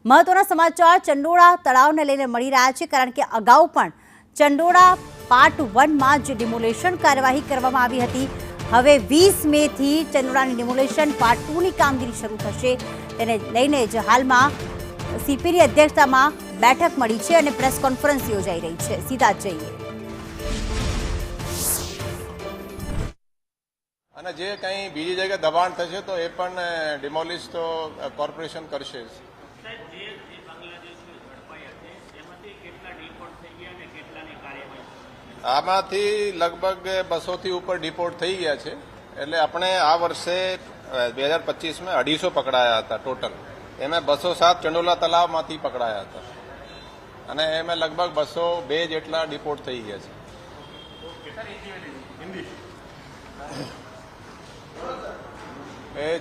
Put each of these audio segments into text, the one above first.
મહત્વના સમાચાર ચંડોળા તળાવને લઈને મળી રહ્યા છે, કારણ કે અગાઉ પણ ચંડોળા પાર્ટ 1 માં જે ડિમોલેશન કાર્યવાહી કરવામાં આવી હતી, હવે 20 મે થી ચંડોળાની ડિમોલેશન પાર્ટ 2 ની કામગીરી શરૂ થશે। તેને લઈને જ હાલમાં સીપીની અધ્યક્ષતામાં બેઠક મળી છે અને પ્રેસ કોન્ફરન્સ યોજાઈ રહી છે। સીધા જઈએ અને જે કંઈ બીજી જગ્યાએ દબાણ થશે તો એ પણ ડિમોલિશ તો કોર્પોરેશન કરશે જ। આમાંથી લગભગ 200 થી ઉપર ડિપોર્ટ થઈ ગયા છે। એટલે આપણે આ વર્ષે 2025 में 250 પકડાયા હતા ટોટલ। એમાં 207 ચંડોલા તલાવમાંથી પકડાયા હતા અને એમાં લગભગ 202 જેટલા ડિપોર્ટ થઈ ગયા છે।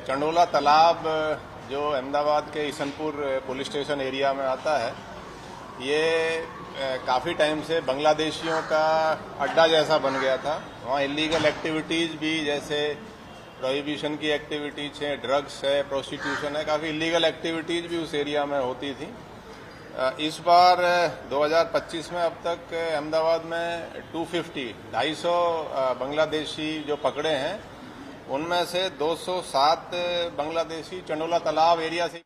चंडोला तालाब जो अहमदाबाद के ईसनपुर पुलिस स्टेशन एरिया में आता है, ये काफ़ी टाइम से बांग्लादेशियों का अड्डा जैसा बन गया था। वहाँ इलीगल एक्टिविटीज़ भी जैसे प्रोहिबिशन की एक्टिविटीज है, ड्रग्स है, प्रोस्टिट्यूशन है, काफ़ी इलीगल एक्टिविटीज़ भी उस एरिया में होती थी। इस बार 2025 में अब तक अहमदाबाद में 250 बांग्लादेशी जो पकड़े हैं, उनमें से 207 बांग्लादेशी चंडोला तालाब एरिया से